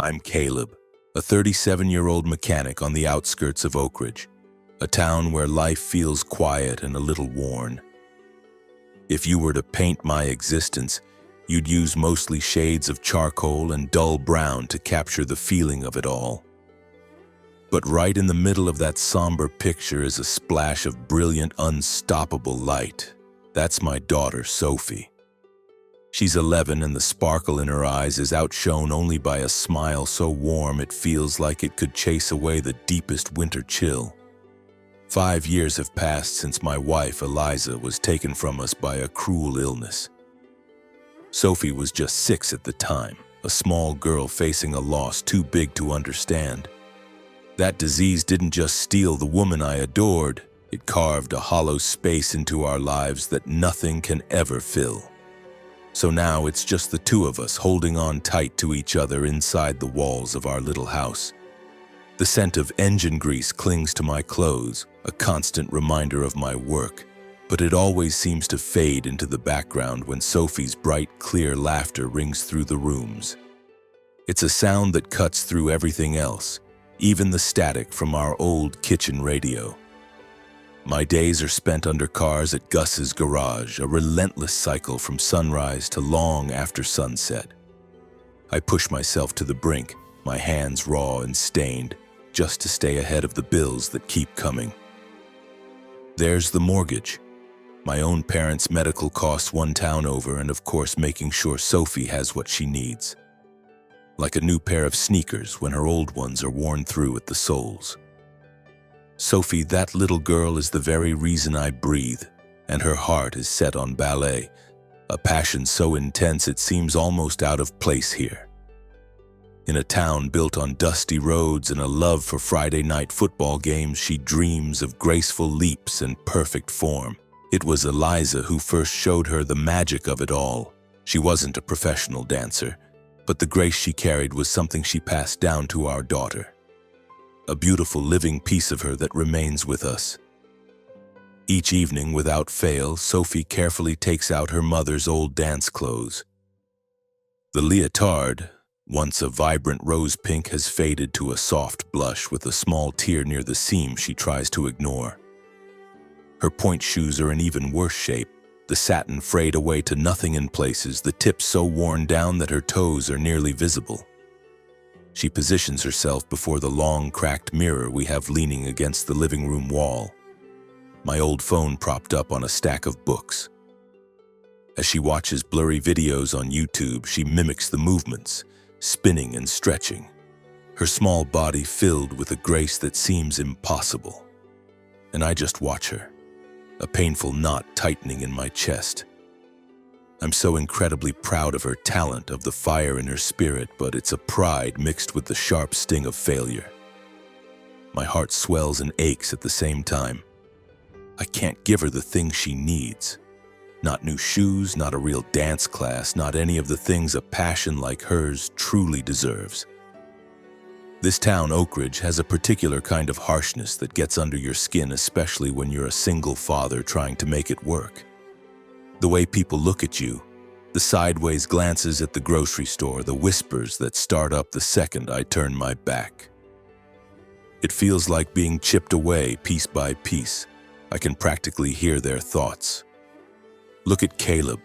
I'm Caleb, a 37-year-old mechanic on the outskirts of Oak Ridge, a town where life feels quiet and a little worn. If you were to paint my existence, you'd use mostly shades of charcoal and dull brown to capture the feeling of it all. But right in the middle of that somber picture is a splash of brilliant, unstoppable light. That's my daughter, Sophie. She's 11 and the sparkle in her eyes is outshone only by a smile so warm it feels like it could chase away the deepest winter chill. 5 years have passed since my wife, Eliza, was taken from us by a cruel illness. Sophie was just 6 at the time, a small girl facing a loss too big to understand. That disease didn't just steal the woman I adored, it carved a hollow space into our lives that nothing can ever fill. So now it's just the two of us holding on tight to each other inside the walls of our little house. The scent of engine grease clings to my clothes, a constant reminder of my work, but it always seems to fade into the background when Sophie's bright, clear laughter rings through the rooms. It's a sound that cuts through everything else, even the static from our old kitchen radio. My days are spent under cars at Gus's garage, a relentless cycle from sunrise to long after sunset. I push myself to the brink, my hands raw and stained, just to stay ahead of the bills that keep coming. There's the mortgage, my own parents' medical costs one town over, and of course making sure Sophie has what she needs. Like a new pair of sneakers when her old ones are worn through at the soles. Sophie, that little girl, is the very reason I breathe, and her heart is set on ballet, a passion so intense it seems almost out of place here. In a town built on dusty roads and a love for Friday night football games, she dreams of graceful leaps and perfect form. It was Eliza who first showed her the magic of it all. She wasn't a professional dancer, but the grace she carried was something she passed down to our daughter. A beautiful living piece of her that remains with us. Each evening, without fail, Sophie carefully takes out her mother's old dance clothes. The leotard, once a vibrant rose pink, has faded to a soft blush with a small tear near the seam she tries to ignore. Her point shoes are in even worse shape, the satin frayed away to nothing in places, the tips so worn down that her toes are nearly visible. She positions herself before the long, cracked mirror we have leaning against the living room wall, my old phone propped up on a stack of books. As she watches blurry videos on YouTube, she mimics the movements, spinning and stretching, her small body filled with a grace that seems impossible. And I just watch her, a painful knot tightening in my chest. I'm so incredibly proud of her talent, of the fire in her spirit, but it's a pride mixed with the sharp sting of failure. My heart swells and aches at the same time. I can't give her the things she needs. Not new shoes, not a real dance class, not any of the things a passion like hers truly deserves. This town, Oak Ridge, has a particular kind of harshness that gets under your skin, especially when you're a single father trying to make it work. The way people look at you, the sideways glances at the grocery store, the whispers that start up the second I turn my back. It feels like being chipped away piece by piece. I can practically hear their thoughts. Look at Caleb,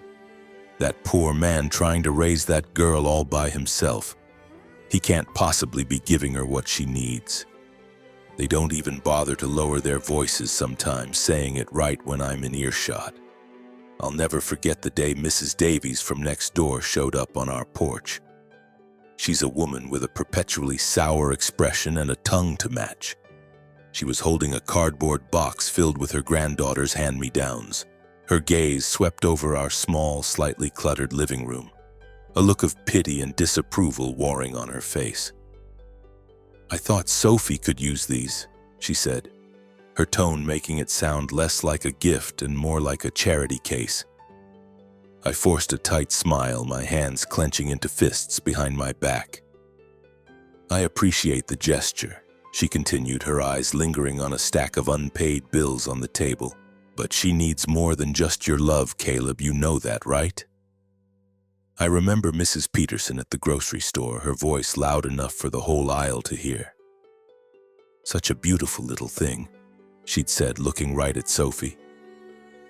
that poor man trying to raise that girl all by himself. He can't possibly be giving her what she needs. They don't even bother to lower their voices sometimes, saying it right when I'm in earshot. I'll never forget the day Mrs. Davies from next door showed up on our porch. She's a woman with a perpetually sour expression and a tongue to match. She was holding a cardboard box filled with her granddaughter's hand-me-downs. Her gaze swept over our small, slightly cluttered living room, a look of pity and disapproval warring on her face. "I thought Sophie could use these," she said, her tone making it sound less like a gift and more like a charity case. I forced a tight smile, my hands clenching into fists behind my back. "I appreciate the gesture," she continued, her eyes lingering on a stack of unpaid bills on the table. "But she needs more than just your love, Caleb, you know that, right?" I remember Mrs. Peterson at the grocery store, her voice loud enough for the whole aisle to hear. "Such a beautiful little thing," she'd said, looking right at Sophie.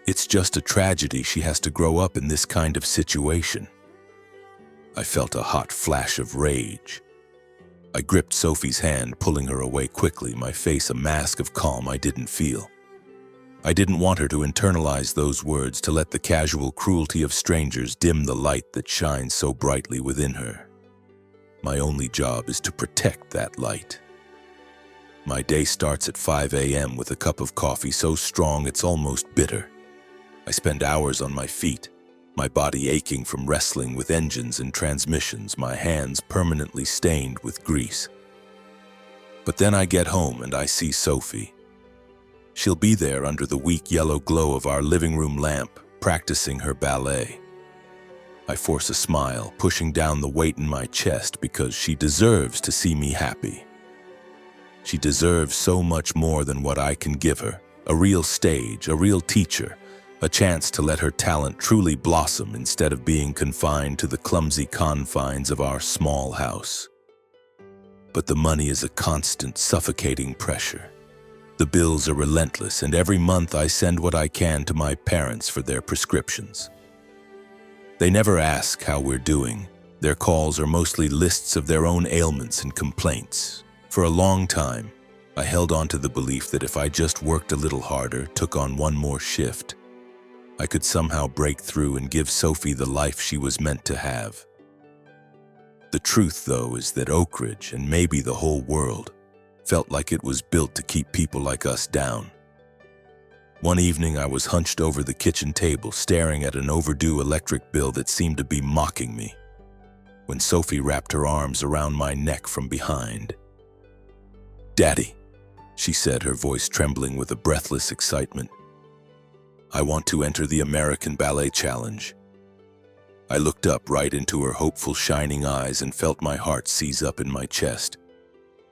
"It's just a tragedy she has to grow up in this kind of situation." I felt a hot flash of rage. I gripped Sophie's hand, pulling her away quickly, my face a mask of calm I didn't feel. I didn't want her to internalize those words, to let the casual cruelty of strangers dim the light that shines so brightly within her. My only job is to protect that light. My day starts at 5 a.m. with a cup of coffee so strong it's almost bitter. I spend hours on my feet, my body aching from wrestling with engines and transmissions, my hands permanently stained with grease. But then I get home and I see Sophie. She'll be there under the weak yellow glow of our living room lamp, practicing her ballet. I force a smile, pushing down the weight in my chest, because she deserves to see me happy. She deserves so much more than what I can give her: a real stage, a real teacher, a chance to let her talent truly blossom instead of being confined to the clumsy confines of our small house. But the money is a constant, suffocating pressure. The bills are relentless, and every month I send what I can to my parents for their prescriptions. They never ask how we're doing. Their calls are mostly lists of their own ailments and complaints. For a long time, I held on to the belief that if I just worked a little harder, took on one more shift, I could somehow break through and give Sophie the life she was meant to have. The truth, though, is that Oak Ridge, and maybe the whole world, felt like it was built to keep people like us down. One evening, I was hunched over the kitchen table, staring at an overdue electric bill that seemed to be mocking me, when Sophie wrapped her arms around my neck from behind. "Daddy," she said, her voice trembling with a breathless excitement, "I want to enter the American Ballet Challenge." I looked up right into her hopeful, shining eyes and felt my heart seize up in my chest.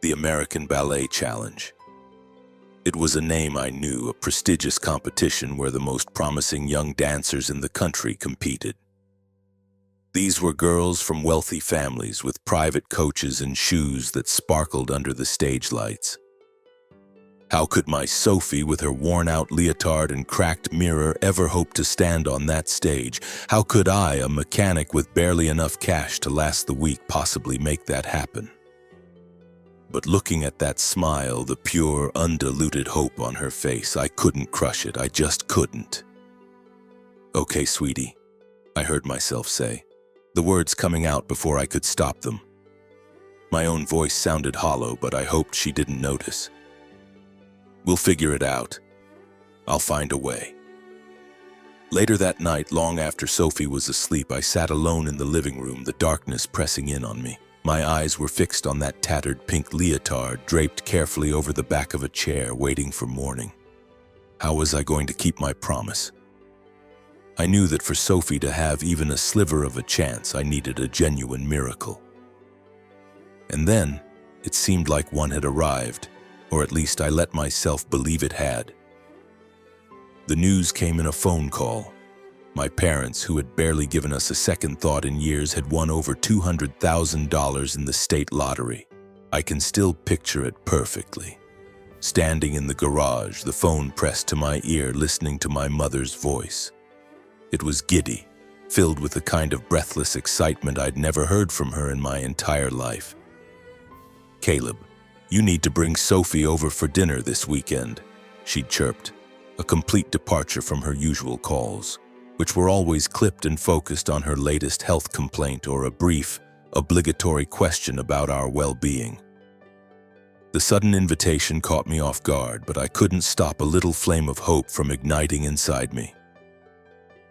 The American Ballet Challenge. It was a name I knew, a prestigious competition where the most promising young dancers in the country competed. These were girls from wealthy families with private coaches and shoes that sparkled under the stage lights. How could my Sophie, with her worn-out leotard and cracked mirror, ever hope to stand on that stage? How could I, a mechanic with barely enough cash to last the week, possibly make that happen? But looking at that smile, the pure, undiluted hope on her face, I couldn't crush it. I just couldn't. "Okay, sweetie," I heard myself say, the words coming out before I could stop them. My own voice sounded hollow, but I hoped she didn't notice. "We'll figure it out. I'll find a way." Later that night, long after Sophie was asleep, I sat alone in the living room, the darkness pressing in on me. My eyes were fixed on that tattered pink leotard draped carefully over the back of a chair, waiting for morning. How was I going to keep my promise? I knew that for Sophie to have even a sliver of a chance, I needed a genuine miracle. And then, it seemed like one had arrived, or at least I let myself believe it had. The news came in a phone call. My parents, who had barely given us a second thought in years, had won over $200,000 in the state lottery. I can still picture it perfectly. Standing in the garage, the phone pressed to my ear, listening to my mother's voice. It was giddy, filled with the kind of breathless excitement I'd never heard from her in my entire life. "Caleb, you need to bring Sophie over for dinner this weekend," she chirped, a complete departure from her usual calls, which were always clipped and focused on her latest health complaint or a brief, obligatory question about our well-being. The sudden invitation caught me off guard, but I couldn't stop a little flame of hope from igniting inside me.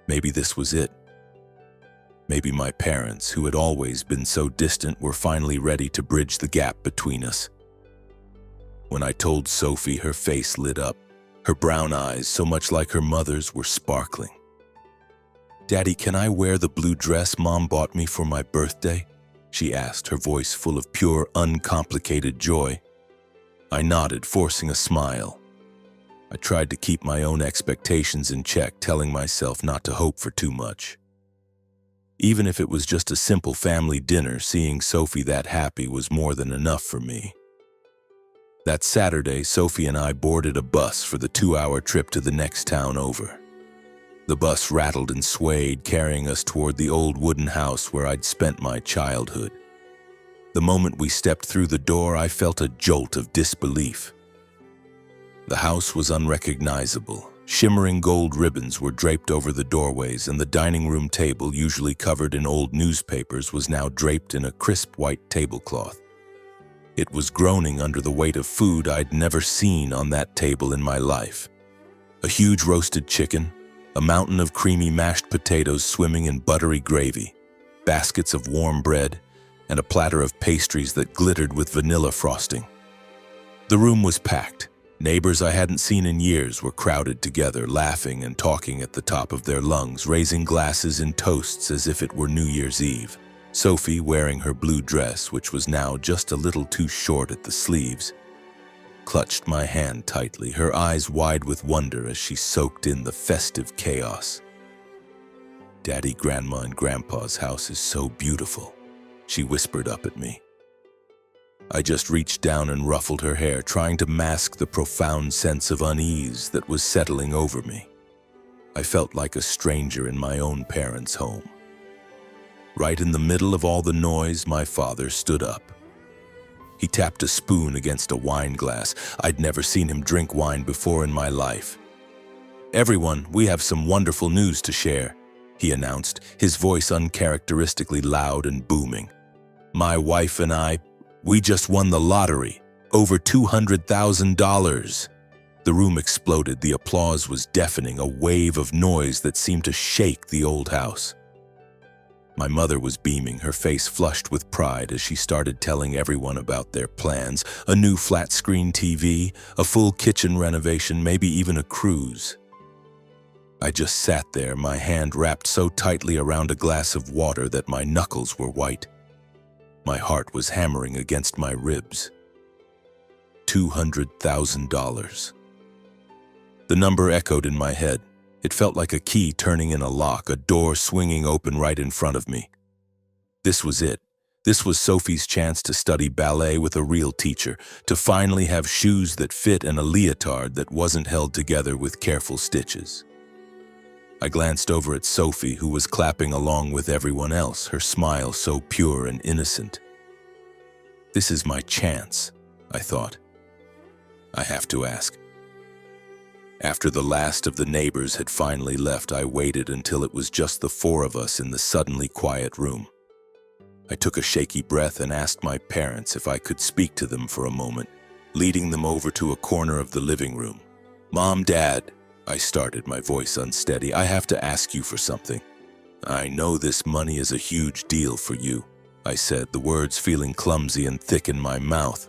Maybe this was it. Maybe my parents, who had always been so distant, were finally ready to bridge the gap between us. When I told Sophie, her face lit up. Her brown eyes, so much like her mother's, were sparkling. "Daddy, can I wear the blue dress Mom bought me for my birthday?" she asked, her voice full of pure, uncomplicated joy. I nodded, forcing a smile. I tried to keep my own expectations in check, telling myself not to hope for too much. Even if it was just a simple family dinner, seeing Sophie that happy was more than enough for me. That Saturday, Sophie and I boarded a bus for the 2-hour trip to the next town over. The bus rattled and swayed, carrying us toward the old wooden house where I'd spent my childhood. The moment we stepped through the door, I felt a jolt of disbelief. The house was unrecognizable. Shimmering gold ribbons were draped over the doorways, and the dining room table, usually covered in old newspapers, was now draped in a crisp white tablecloth. It was groaning under the weight of food I'd never seen on that table in my life. A huge roasted chicken, a mountain of creamy mashed potatoes swimming in buttery gravy, baskets of warm bread, and a platter of pastries that glittered with vanilla frosting. The room was packed. Neighbors I hadn't seen in years were crowded together, laughing and talking at the top of their lungs, raising glasses in toasts as if it were New Year's Eve. Sophie, wearing her blue dress, which was now just a little too short at the sleeves, clutched my hand tightly, her eyes wide with wonder as she soaked in the festive chaos. "Daddy, Grandma, and Grandpa's house is so beautiful," she whispered up at me. I just reached down and ruffled her hair, trying to mask the profound sense of unease that was settling over me. I felt like a stranger in my own parents' home. Right in the middle of all the noise, my father stood up. He tapped a spoon against a wine glass. I'd never seen him drink wine before in my life. "Everyone, we have some wonderful news to share," he announced, his voice uncharacteristically loud and booming. "My wife and we just won the lottery, over $200,000. The room exploded. The applause was deafening, a wave of noise that seemed to shake the old house. My mother was beaming, her face flushed with pride as she started telling everyone about their plans: a new flat-screen TV, a full kitchen renovation, maybe even a cruise. I just sat there, my hand wrapped so tightly around a glass of water that my knuckles were white. My heart was hammering against my ribs. $200,000. The number echoed in my head. It felt like a key turning in a lock, a door swinging open right in front of me. This was it. This was Sophie's chance to study ballet with a real teacher, to finally have shoes that fit and a leotard that wasn't held together with careful stitches. I glanced over at Sophie, who was clapping along with everyone else, her smile so pure and innocent. This is my chance, I thought. I have to ask. After the last of the neighbors had finally left, I waited until it was just the four of us in the suddenly quiet room. I took a shaky breath and asked my parents if I could speak to them for a moment, leading them over to a corner of the living room. "Mom, Dad," I started, my voice unsteady, "I have to ask you for something." "I know this money is a huge deal for you," I said, the words feeling clumsy and thick in my mouth.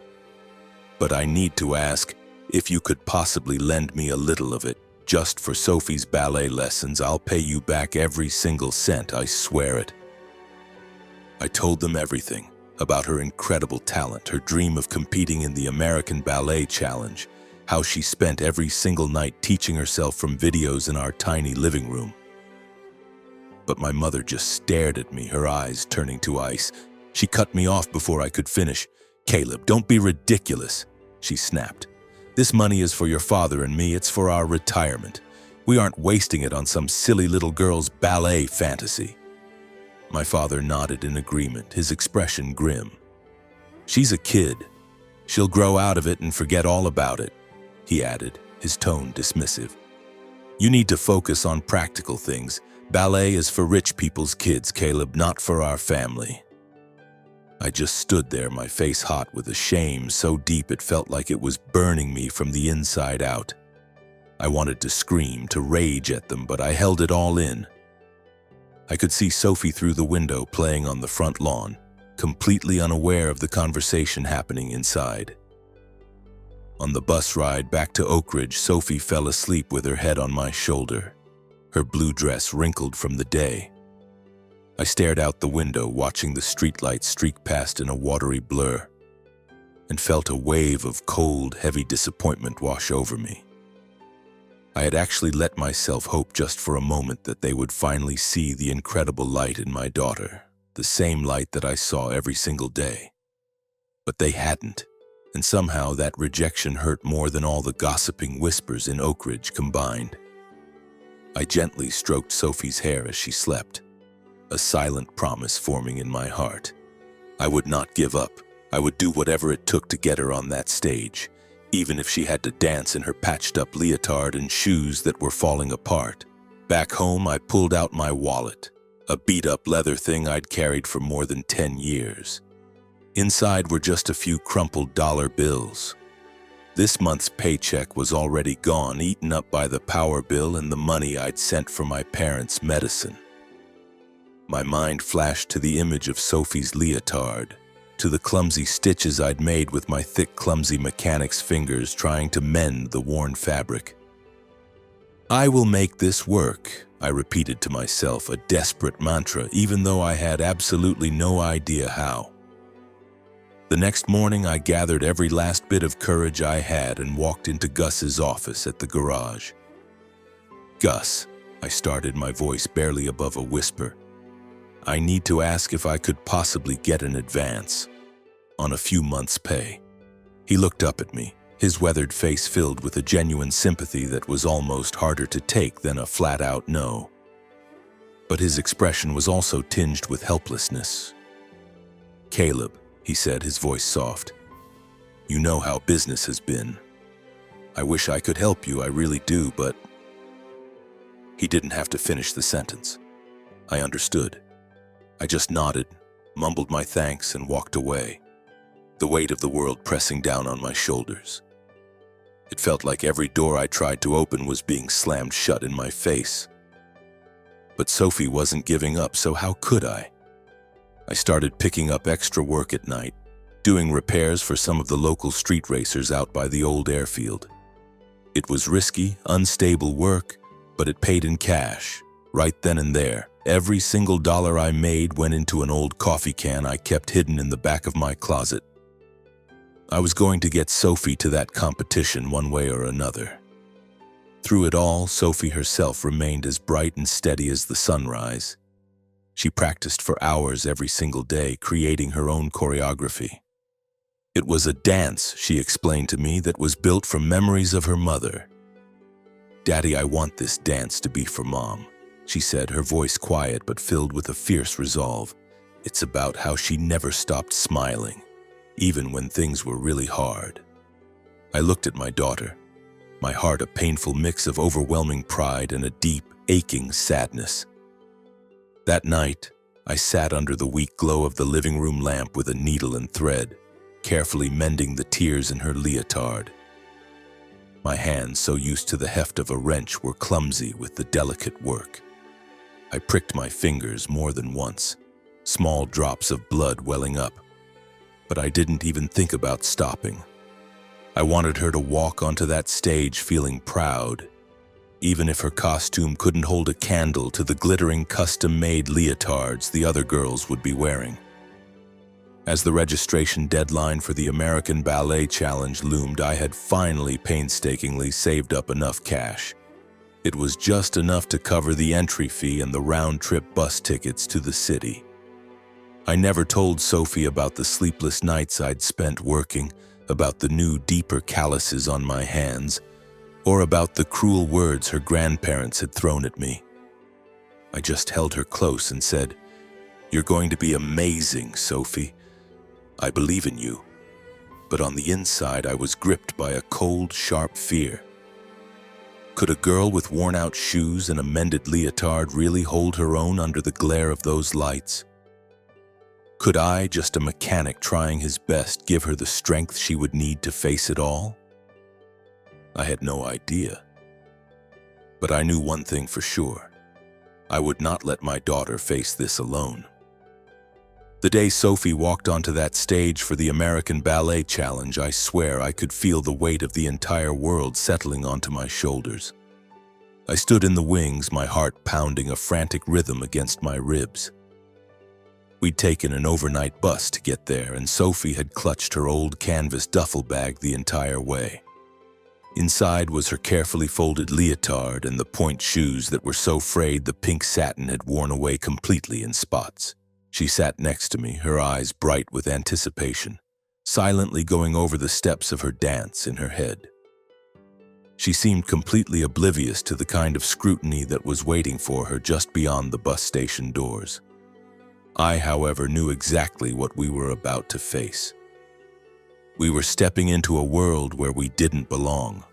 "But I need to ask if you could possibly lend me a little of it, just for Sophie's ballet lessons. I'll pay you back every single cent, I swear it." I told them everything about her incredible talent, her dream of competing in the American Ballet Challenge, how she spent every single night teaching herself from videos in our tiny living room. But my mother just stared at me, her eyes turning to ice. She cut me off before I could finish. "Caleb, don't be ridiculous," she snapped. "This money is for your father and me. It's for our retirement. We aren't wasting it on some silly little girl's ballet fantasy." My father nodded in agreement, his expression grim. "She's a kid. She'll grow out of it and forget all about it," he added, his tone dismissive. "You need to focus on practical things. Ballet is for rich people's kids, Caleb, not for our family." I just stood there, my face hot with a shame so deep it felt like it was burning me from the inside out. I wanted to scream, to rage at them, but I held it all in. I could see Sophie through the window playing on the front lawn, completely unaware of the conversation happening inside. On the bus ride back to Oak Ridge, Sophie fell asleep with her head on my shoulder, her blue dress wrinkled from the day. I stared out the window, watching the streetlights streak past in a watery blur, and felt a wave of cold, heavy disappointment wash over me. I had actually let myself hope just for a moment that they would finally see the incredible light in my daughter, the same light that I saw every single day. But they hadn't, and somehow that rejection hurt more than all the gossiping whispers in Oak Ridge combined. I gently stroked Sophie's hair as she slept, a silent promise forming in my heart. I would not give up. I would do whatever it took to get her on that stage, even if she had to dance in her patched-up leotard and shoes that were falling apart. Back home, I pulled out my wallet, a beat-up leather thing I'd carried for more than 10 years. Inside were just a few crumpled dollar bills. This month's paycheck was already gone, eaten up by the power bill and the money I'd sent for my parents' medicine. My mind flashed to the image of Sophie's leotard, to the clumsy stitches I'd made with my thick, clumsy mechanic's fingers trying to mend the worn fabric. I will make this work, I repeated to myself, a desperate mantra, even though I had absolutely no idea how. The next morning, I gathered every last bit of courage I had and walked into Gus's office at the garage. "Gus," I started, my voice barely above a whisper. "I need to ask if I could possibly get an advance on a few months' pay." He looked up at me, his weathered face filled with a genuine sympathy that was almost harder to take than a flat-out no. But his expression was also tinged with helplessness. "Caleb," he said, his voice soft, "you know how business has been. I wish I could help you, I really do, but..." He didn't have to finish the sentence. I understood. I just nodded, mumbled my thanks, and walked away, the weight of the world pressing down on my shoulders. It felt like every door I tried to open was being slammed shut in my face. But Sophie wasn't giving up, so how could I? I started picking up extra work at night, doing repairs for some of the local street racers out by the old airfield. It was risky, unstable work, but it paid in cash, right then and there. Every single dollar I made went into an old coffee can I kept hidden in the back of my closet. I was going to get Sophie to that competition one way or another. Through it all, Sophie herself remained as bright and steady as the sunrise. She practiced for hours every single day, creating her own choreography. It was a dance, she explained to me, that was built from memories of her mother. "Daddy, I want this dance to be for Mom," she said, her voice quiet but filled with a fierce resolve. It's about how she never stopped smiling, even when things were really hard. I looked at my daughter, my heart a painful mix of overwhelming pride and a deep, aching sadness. That night, I sat under the weak glow of the living room lamp with a needle and thread, carefully mending the tears in her leotard. My hands, so used to the heft of a wrench, were clumsy with the delicate work. I pricked my fingers more than once, small drops of blood welling up, but I didn't even think about stopping. I wanted her to walk onto that stage feeling proud, even if her costume couldn't hold a candle to the glittering custom-made leotards the other girls would be wearing. As the registration deadline for the American Ballet Challenge loomed, I had finally painstakingly saved up enough cash. It was just enough to cover the entry fee and the round-trip bus tickets to the city. I never told Sophie about the sleepless nights I'd spent working, about the new, deeper calluses on my hands, or about the cruel words her grandparents had thrown at me. I just held her close and said, "You're going to be amazing, Sophie. I believe in you." But on the inside, I was gripped by a cold, sharp fear. Could a girl with worn-out shoes and a mended leotard really hold her own under the glare of those lights? Could I, just a mechanic trying his best, give her the strength she would need to face it all? I had no idea. But I knew one thing for sure. I would not let my daughter face this alone. The day Sophie walked onto that stage for the American Ballet Challenge, I swear I could feel the weight of the entire world settling onto my shoulders. I stood in the wings, my heart pounding a frantic rhythm against my ribs. We'd taken an overnight bus to get there, and Sophie had clutched her old canvas duffel bag the entire way. Inside was her carefully folded leotard and the point shoes that were so frayed the pink satin had worn away completely in spots. She sat next to me, her eyes bright with anticipation, silently going over the steps of her dance in her head. She seemed completely oblivious to the kind of scrutiny that was waiting for her just beyond the bus station doors. I, however, knew exactly what we were about to face. We were stepping into a world where we didn't belong.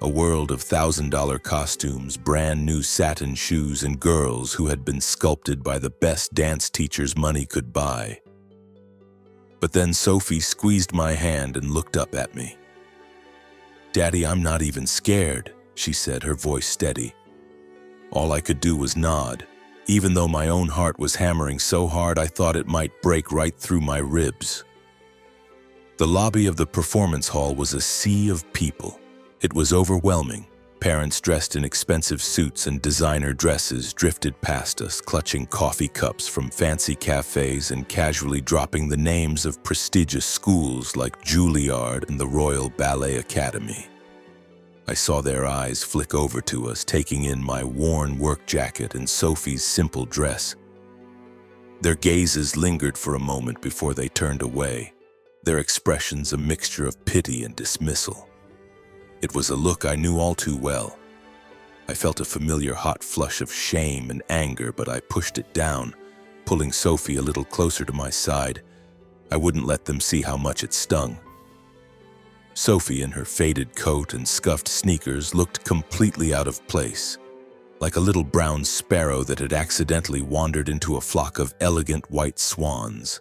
A world of $1,000 costumes, brand new satin shoes, and girls who had been sculpted by the best dance teachers money could buy. But then Sophie squeezed my hand and looked up at me. "Daddy, I'm not even scared," she said, her voice steady. All I could do was nod, even though my own heart was hammering so hard I thought it might break right through my ribs. The lobby of the performance hall was a sea of people. It was overwhelming. Parents dressed in expensive suits and designer dresses drifted past us, clutching coffee cups from fancy cafes and casually dropping the names of prestigious schools like Juilliard and the Royal Ballet Academy. I saw their eyes flick over to us, taking in my worn work jacket and Sophie's simple dress. Their gazes lingered for a moment before they turned away, their expressions a mixture of pity and dismissal. It was a look I knew all too well. I felt a familiar hot flush of shame and anger, but I pushed it down, pulling Sophie a little closer to my side. I wouldn't let them see how much it stung. Sophie, in her faded coat and scuffed sneakers, looked completely out of place, like a little brown sparrow that had accidentally wandered into a flock of elegant white swans.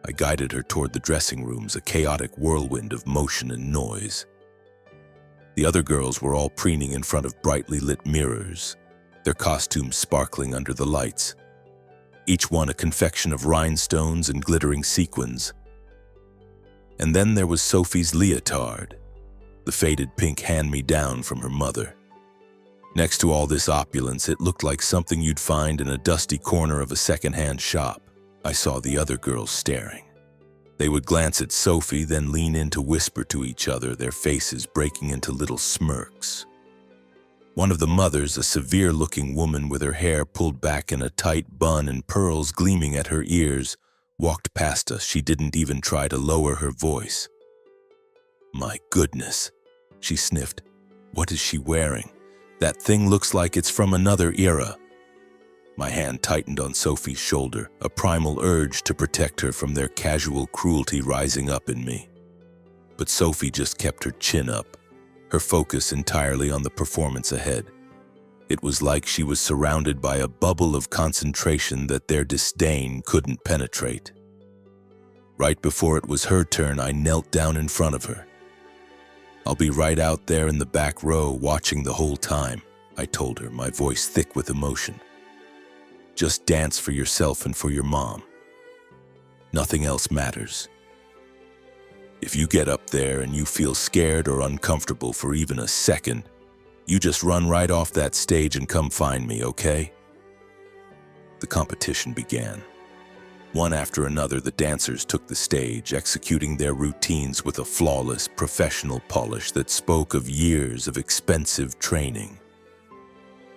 I guided her toward the dressing rooms, a chaotic whirlwind of motion and noise. The other girls were all preening in front of brightly lit mirrors, their costumes sparkling under the lights, each one a confection of rhinestones and glittering sequins. And then there was Sophie's leotard, the faded pink hand-me-down from her mother. Next to all this opulence, it looked like something you'd find in a dusty corner of a second-hand shop. I saw the other girls staring. They would glance at Sophie, then lean in to whisper to each other, their faces breaking into little smirks. One of the mothers, a severe-looking woman with her hair pulled back in a tight bun and pearls gleaming at her ears, walked past us. She didn't even try to lower her voice. "My goodness," she sniffed. "What is she wearing? That thing looks like it's from another era." My hand tightened on Sophie's shoulder, a primal urge to protect her from their casual cruelty rising up in me. But Sophie just kept her chin up, her focus entirely on the performance ahead. It was like she was surrounded by a bubble of concentration that their disdain couldn't penetrate. Right before it was her turn, I knelt down in front of her. "I'll be right out there in the back row watching the whole time," I told her, my voice thick with emotion. "Just dance for yourself and for your mom. Nothing else matters. If you get up there and you feel scared or uncomfortable for even a second, you just run right off that stage and come find me, okay?" The competition began. One after another, the dancers took the stage, executing their routines with a flawless, professional polish that spoke of years of expensive training.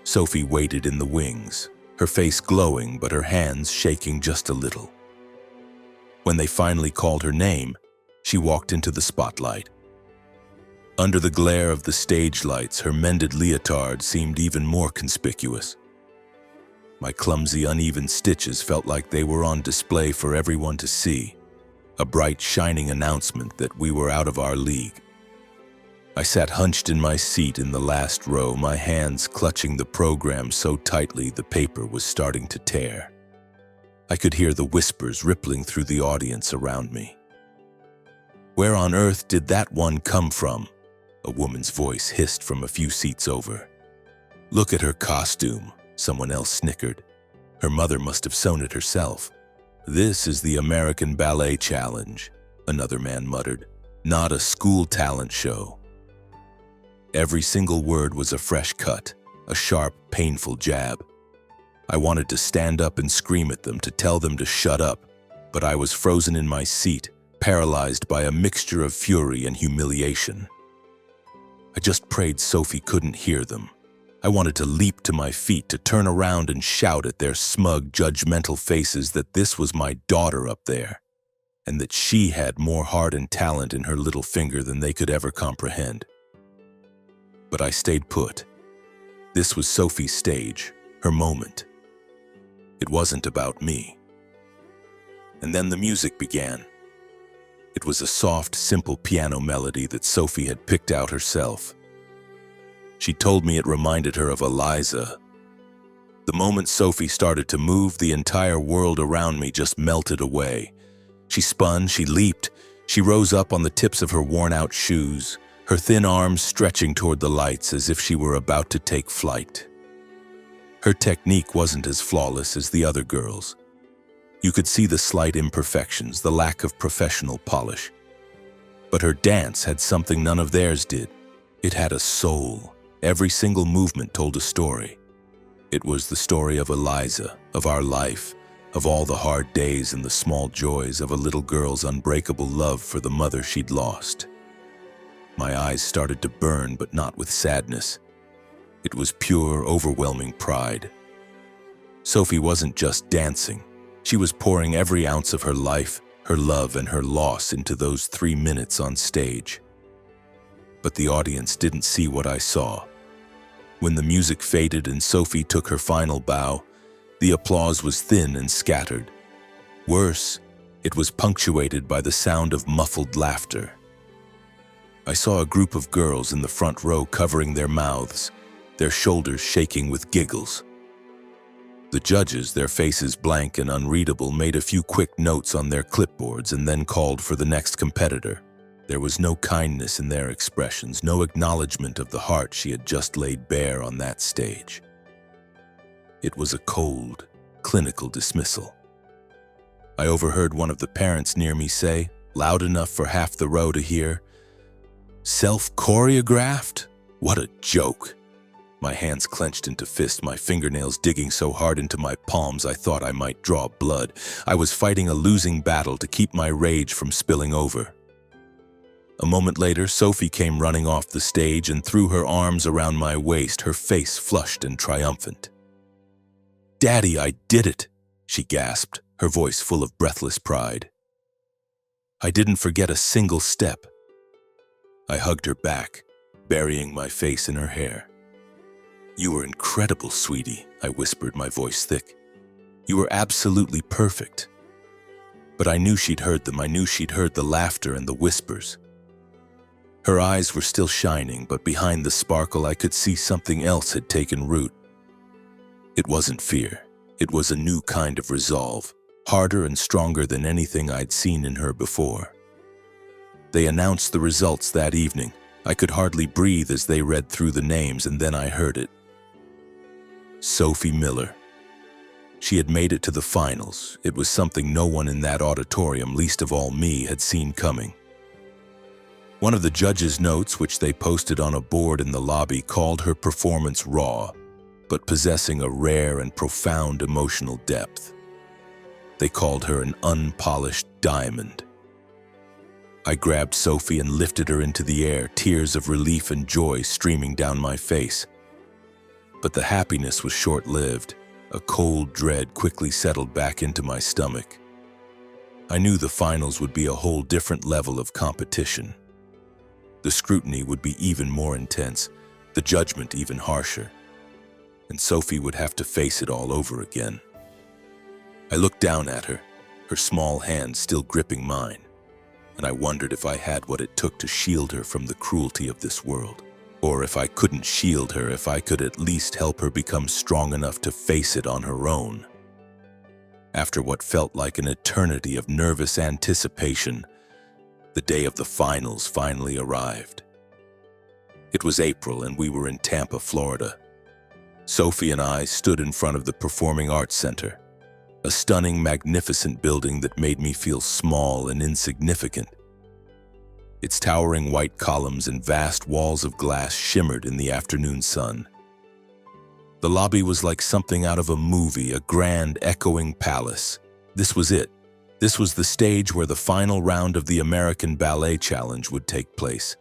Sophie waited in the wings, her face glowing but her hands shaking just a little. When they finally called her name, she walked into the spotlight. Under the glare of the stage lights, her mended leotard seemed even more conspicuous. My clumsy, uneven stitches felt like they were on display for everyone to see, a bright, shining announcement that we were out of our league. I sat hunched in my seat in the last row, my hands clutching the program so tightly the paper was starting to tear. I could hear the whispers rippling through the audience around me. "Where on earth did that one come from?" a woman's voice hissed from a few seats over. "Look at her costume," someone else snickered. "Her mother must have sewn it herself." "This is the American Ballet Challenge," another man muttered. "Not a school talent show." Every single word was a fresh cut, a sharp, painful jab. I wanted to stand up and scream at them, to tell them to shut up, but I was frozen in my seat, paralyzed by a mixture of fury and humiliation. I just prayed Sophie couldn't hear them. I wanted to leap to my feet, to turn around and shout at their smug, judgmental faces that this was my daughter up there, and that she had more heart and talent in her little finger than they could ever comprehend. But I stayed put. This was Sophie's stage, her moment. It wasn't about me. And then the music began. It was a soft, simple piano melody that Sophie had picked out herself. She told me it reminded her of Eliza. The moment Sophie started to move, the entire world around me just melted away. She spun, she leaped, she rose up on the tips of her worn-out shoes, her thin arms stretching toward the lights as if she were about to take flight. Her technique wasn't as flawless as the other girls. You could see the slight imperfections, the lack of professional polish. But her dance had something none of theirs did. It had a soul. Every single movement told a story. It was the story of Eliza, of our life, of all the hard days and the small joys of a little girl's unbreakable love for the mother she'd lost. My eyes started to burn, but not with sadness. It was pure, overwhelming pride. Sophie wasn't just dancing. She was pouring every ounce of her life, her love, and her loss into those 3 minutes on stage. But the audience didn't see what I saw. When the music faded and Sophie took her final bow, the applause was thin and scattered. Worse, it was punctuated by the sound of muffled laughter. I saw a group of girls in the front row covering their mouths, their shoulders shaking with giggles. The judges, their faces blank and unreadable, made a few quick notes on their clipboards and then called for the next competitor. There was no kindness in their expressions, no acknowledgement of the heart she had just laid bare on that stage. It was a cold, clinical dismissal. I overheard one of the parents near me say, loud enough for half the row to hear, "Self-choreographed? What a joke!" My hands clenched into fists, my fingernails digging so hard into my palms I thought I might draw blood. I was fighting a losing battle to keep my rage from spilling over. A moment later, Sophie came running off the stage and threw her arms around my waist, her face flushed and triumphant. "Daddy, I did it!" she gasped, her voice full of breathless pride. I didn't forget a single step. I hugged her back, burying my face in her hair. "You were incredible, sweetie," I whispered, my voice thick. "You were absolutely perfect." But I knew she'd heard them. I knew she'd heard the laughter and the whispers. Her eyes were still shining, but behind the sparkle I could see something else had taken root. It wasn't fear. It was a new kind of resolve, harder and stronger than anything I'd seen in her before. They announced the results that evening. I could hardly breathe as they read through the names, and then I heard it. Sophie Miller. She had made it to the finals. It was something no one in that auditorium, least of all me, had seen coming. One of the judges' notes, which they posted on a board in the lobby, called her performance raw, but possessing a rare and profound emotional depth. They called her an unpolished diamond. I grabbed Sophie and lifted her into the air, tears of relief and joy streaming down my face. But the happiness was short-lived. A cold dread quickly settled back into my stomach. I knew the finals would be a whole different level of competition. The scrutiny would be even more intense, the judgment even harsher. And Sophie would have to face it all over again. I looked down at her, her small hand still gripping mine, and I wondered if I had what it took to shield her from the cruelty of this world. Or if I couldn't shield her, if I could at least help her become strong enough to face it on her own. After what felt like an eternity of nervous anticipation, the day of the finals finally arrived. It was April and we were in Tampa, Florida. Sophie and I stood in front of the Performing Arts Center, a stunning, magnificent building that made me feel small and insignificant. Its towering white columns and vast walls of glass shimmered in the afternoon sun. The lobby was like something out of a movie, a grand, echoing palace. This was it. This was the stage where the final round of the American Ballet Challenge would take place.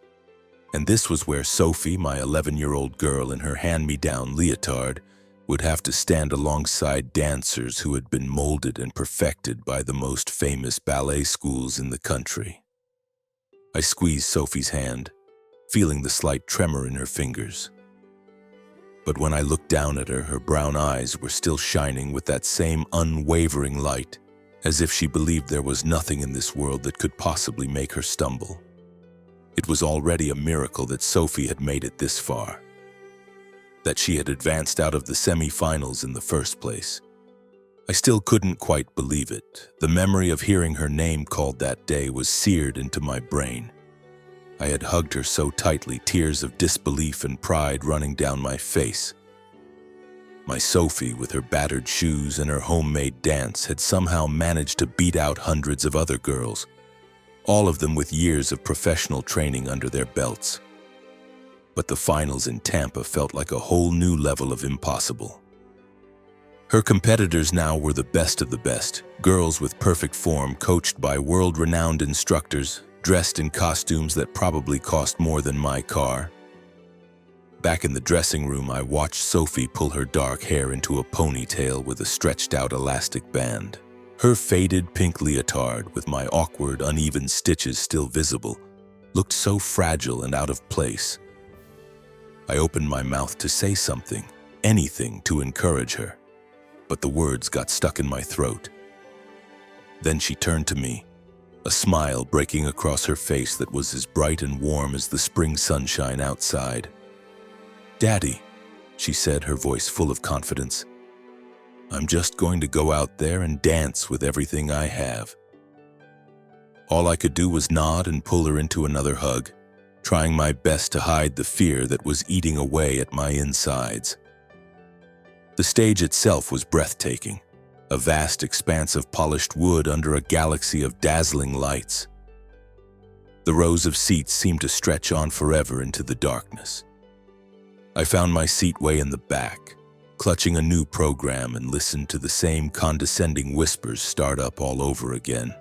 And this was where Sophie, my 11-year-old girl in her hand-me-down leotard, would have to stand alongside dancers who had been molded and perfected by the most famous ballet schools in the country. I squeezed Sophie's hand, feeling the slight tremor in her fingers. But when I looked down at her, her brown eyes were still shining with that same unwavering light, as if she believed there was nothing in this world that could possibly make her stumble. It was already a miracle that Sophie had made it this far, that she had advanced out of the semi-finals in the first place. I still couldn't quite believe it. The memory of hearing her name called that day was seared into my brain. I had hugged her so tightly, tears of disbelief and pride running down my face. My Sophie, with her battered shoes and her homemade dance, had somehow managed to beat out hundreds of other girls, all of them with years of professional training under their belts. But the finals in Tampa felt like a whole new level of impossible. Her competitors now were the best of the best, girls with perfect form, coached by world-renowned instructors, dressed in costumes that probably cost more than my car. Back in the dressing room, I watched Sophie pull her dark hair into a ponytail with a stretched-out elastic band. Her faded pink leotard, with my awkward, uneven stitches still visible, looked so fragile and out of place. I opened my mouth to say something, anything to encourage her, but the words got stuck in my throat. Then she turned to me, a smile breaking across her face that was as bright and warm as the spring sunshine outside. "Daddy," she said, her voice full of confidence, "I'm just going to go out there and dance with everything I have." All I could do was nod and pull her into another hug, trying my best to hide the fear that was eating away at my insides. The stage itself was breathtaking, a vast expanse of polished wood under a galaxy of dazzling lights. The rows of seats seemed to stretch on forever into the darkness. I found my seat way in the back, clutching a new program, and listened to the same condescending whispers start up all over again.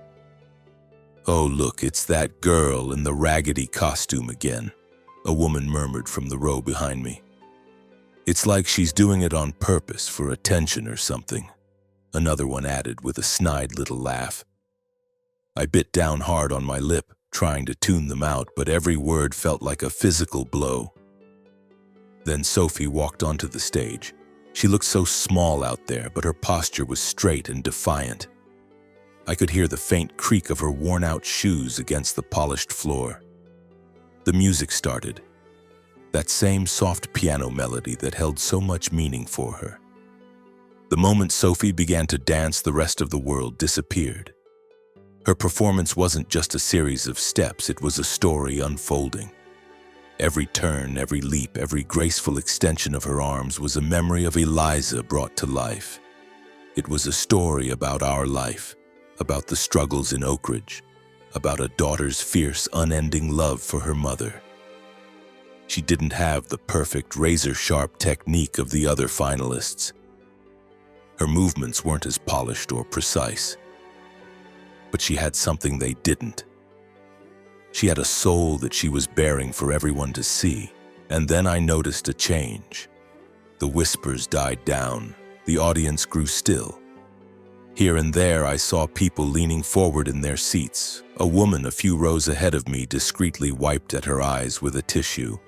"Oh, look, it's that girl in the raggedy costume again," a woman murmured from the row behind me. "It's like she's doing it on purpose for attention or something," another one added with a snide little laugh. I bit down hard on my lip, trying to tune them out, but every word felt like a physical blow. Then Sophie walked onto the stage. She looked so small out there, but her posture was straight and defiant. I could hear the faint creak of her worn-out shoes against the polished floor. The music started, that same soft piano melody that held so much meaning for her. The moment Sophie began to dance, the rest of the world disappeared. Her performance wasn't just a series of steps, it was a story unfolding. Every turn, every leap, every graceful extension of her arms was a memory of Eliza brought to life. It was a story about our life, about the struggles in Oak Ridge, about a daughter's fierce, unending love for her mother. She didn't have the perfect, razor-sharp technique of the other finalists. Her movements weren't as polished or precise, but she had something they didn't. She had a soul that she was bearing for everyone to see. And then I noticed a change. The whispers died down. The audience grew still. Here and there I saw people leaning forward in their seats. A woman a few rows ahead of me discreetly wiped at her eyes with a tissue.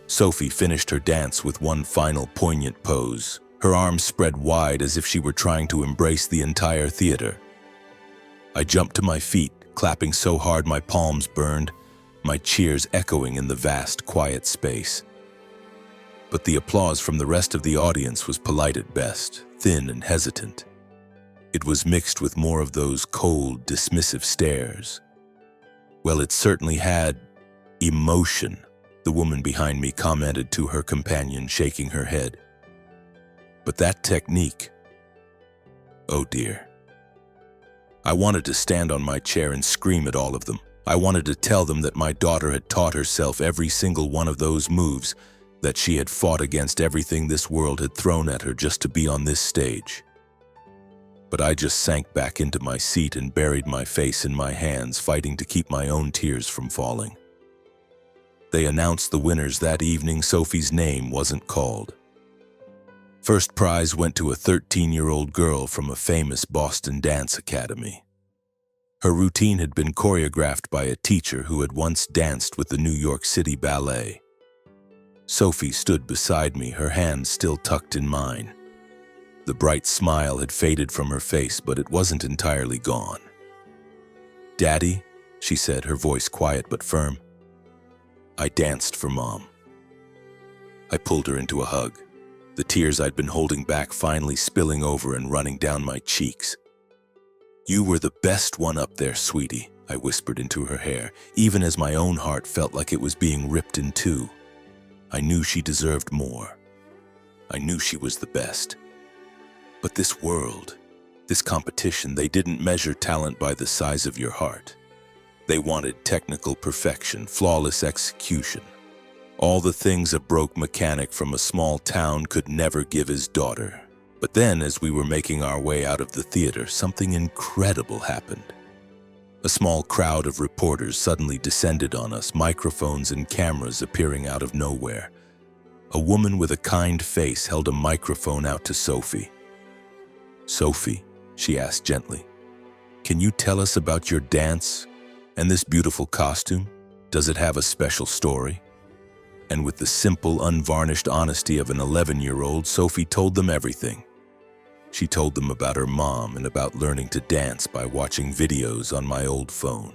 Sophie finished her dance with one final poignant pose, her arms spread wide as if she were trying to embrace the entire theater. I jumped to my feet, clapping so hard my palms burned, my cheers echoing in the vast, quiet space. But the applause from the rest of the audience was polite at best, thin and hesitant. It was mixed with more of those cold, dismissive stares. "Well, it certainly had emotion," the woman behind me commented to her companion, shaking her head. "But that technique, oh dear." I wanted to stand on my chair and scream at all of them. I wanted to tell them that my daughter had taught herself every single one of those moves, that she had fought against everything this world had thrown at her just to be on this stage. But I just sank back into my seat and buried my face in my hands, fighting to keep my own tears from falling. They announced the winners that evening. Sophie's name wasn't called. First prize went to a 13-year-old girl from a famous Boston dance academy. Her routine had been choreographed by a teacher who had once danced with the New York City Ballet. Sophie stood beside me, her hand still tucked in mine. The bright smile had faded from her face, but it wasn't entirely gone. "Daddy," she said, her voice quiet but firm, "I danced for Mom." I pulled her into a hug, the tears I'd been holding back finally spilling over and running down my cheeks. "You were the best one up there, sweetie," I whispered into her hair, even as my own heart felt like it was being ripped in two. I knew she deserved more. I knew she was the best. But this world, this competition, they didn't measure talent by the size of your heart. They wanted technical perfection, flawless execution. All the things a broke mechanic from a small town could never give his daughter. But then, as we were making our way out of the theater, something incredible happened. A small crowd of reporters suddenly descended on us, microphones and cameras appearing out of nowhere. A woman with a kind face held a microphone out to Sophie. "Sophie," she asked gently, "can you tell us about your dance and this beautiful costume? Does it have a special story?" And with the simple, unvarnished honesty of an 11-year-old, Sophie told them everything. She told them about her mom and about learning to dance by watching videos on my old phone.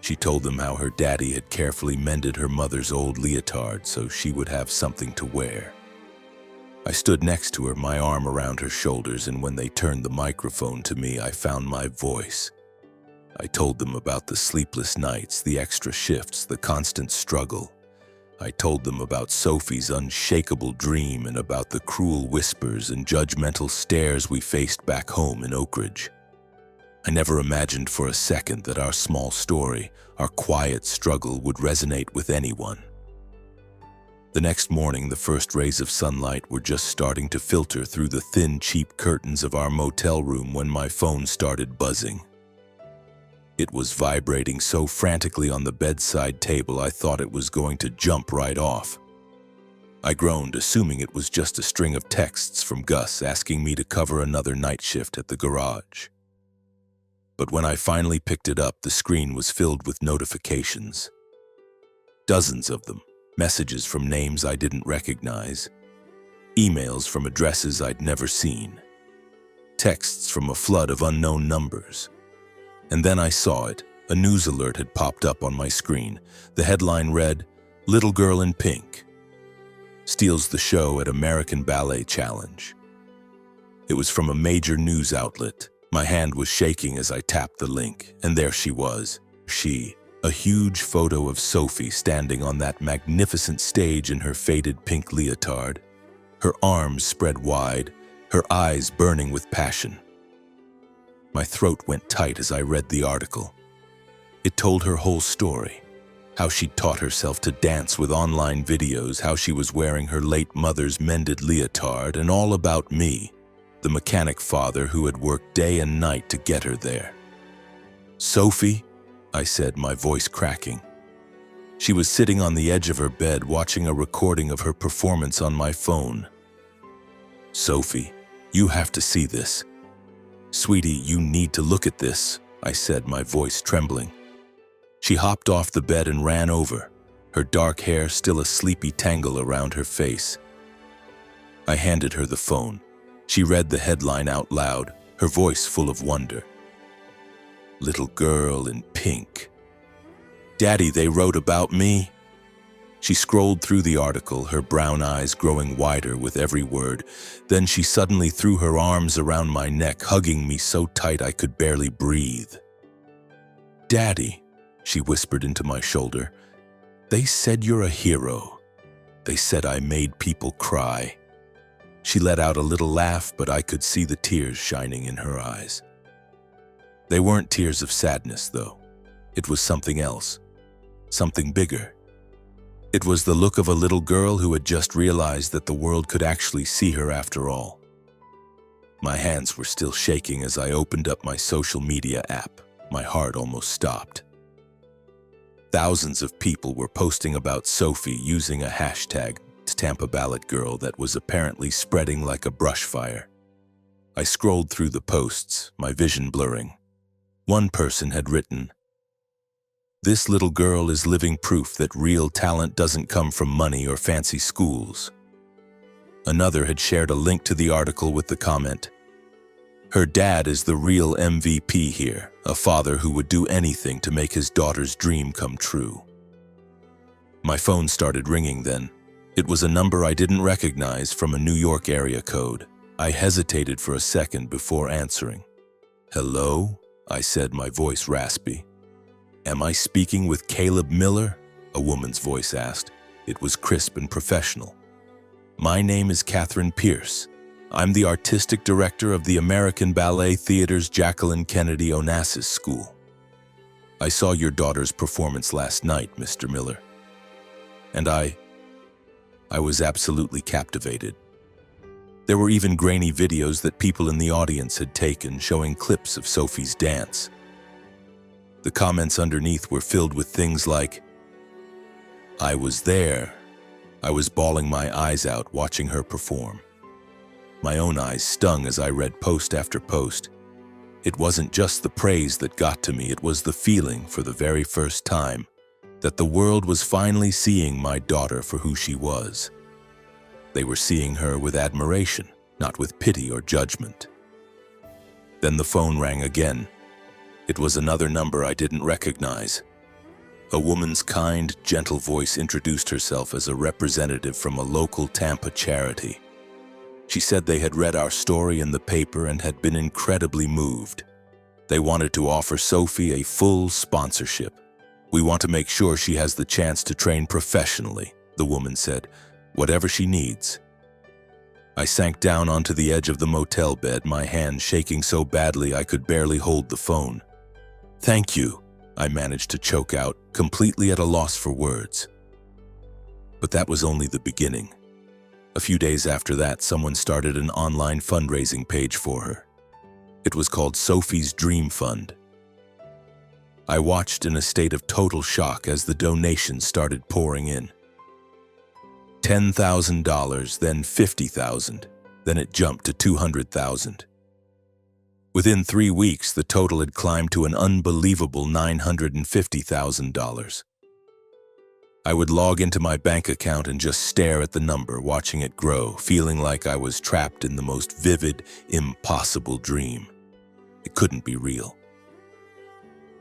She told them how her daddy had carefully mended her mother's old leotard so she would have something to wear. I stood next to her, my arm around her shoulders, and when they turned the microphone to me, I found my voice. I told them about the sleepless nights, the extra shifts, the constant struggle. I told them about Sophie's unshakable dream and about the cruel whispers and judgmental stares we faced back home in Oak Ridge. I never imagined for a second that our small story, our quiet struggle, would resonate with anyone. The next morning, the first rays of sunlight were just starting to filter through the thin, cheap curtains of our motel room when my phone started buzzing. It was vibrating so frantically on the bedside table I thought it was going to jump right off. I groaned, assuming it was just a string of texts from Gus asking me to cover another night shift at the garage. But when I finally picked it up, the screen was filled with notifications. Dozens of them, messages from names I didn't recognize, emails from addresses I'd never seen, texts from a flood of unknown numbers. And then I saw it. A news alert had popped up on my screen. The headline read, "Little Girl in Pink steals the show at American Ballet Challenge." It was from a major news outlet. My hand was shaking as I tapped the link, and there she was. A huge photo of Sophie standing on that magnificent stage in her faded pink leotard, her arms spread wide, her eyes burning with passion. My throat went tight as I read the article. It told her whole story, how she'd taught herself to dance with online videos, how she was wearing her late mother's mended leotard, and all about me, the mechanic father who had worked day and night to get her there. "Sophie," I said, my voice cracking. She was sitting on the edge of her bed watching a recording of her performance on my phone. "Sophie, you have to see this. Sweetie, you need to look at this," I said, my voice trembling. She hopped off the bed and ran over, her dark hair still a sleepy tangle around her face. I handed her the phone. She read the headline out loud, her voice full of wonder. "Little Girl in Pink. Daddy, they wrote about me." She scrolled through the article, her brown eyes growing wider with every word. Then she suddenly threw her arms around my neck, hugging me so tight I could barely breathe. "Daddy," she whispered into my shoulder, "they said you're a hero. They said I made people cry." She let out a little laugh, but I could see the tears shining in her eyes. They weren't tears of sadness, though. It was something else, something bigger. It was the look of a little girl who had just realized that the world could actually see her after all. My hands were still shaking as I opened up my social media app. My heart almost stopped. Thousands of people were posting about Sophie using a hashtag, Tampa Ballot Girl, that was apparently spreading like a brush fire. I scrolled through the posts, my vision blurring. One person had written, "This little girl is living proof that real talent doesn't come from money or fancy schools." Another had shared a link to the article with the comment, "Her dad is the real MVP here, a father who would do anything to make his daughter's dream come true." My phone started ringing then. It was a number I didn't recognize from a New York area code. I hesitated for a second before answering. "Hello?" I said, my voice raspy. "Am I speaking with Caleb Miller?" a woman's voice asked. It was crisp and professional. "My name is Catherine Pierce. I'm the artistic director of the American Ballet Theater's Jacqueline Kennedy Onassis School. I saw your daughter's performance last night, Mr. Miller. And I was absolutely captivated. There were even grainy videos that people in the audience had taken showing clips of Sophie's dance. The comments underneath were filled with things like, "I was there. I was bawling my eyes out watching her perform." My own eyes stung as I read post after post. It wasn't just the praise that got to me, it was the feeling, for the very first time, that the world was finally seeing my daughter for who she was. They were seeing her with admiration, not with pity or judgment. Then the phone rang again. It was another number I didn't recognize. A woman's kind, gentle voice introduced herself as a representative from a local Tampa charity. She said they had read our story in the paper and had been incredibly moved. They wanted to offer Sophie a full sponsorship. "We want to make sure she has the chance to train professionally," the woman said, "whatever she needs." I sank down onto the edge of the motel bed, my hand shaking so badly I could barely hold the phone. "Thank you," I managed to choke out, completely at a loss for words. But that was only the beginning. A few days after that, someone started an online fundraising page for her. It was called Sophie's Dream Fund. I watched in a state of total shock as the donations started pouring in. $10,000, then $50,000, then it jumped to $200,000. Within 3 weeks, the total had climbed to an unbelievable $950,000. I would log into my bank account and just stare at the number, watching it grow, feeling like I was trapped in the most vivid, impossible dream. It couldn't be real.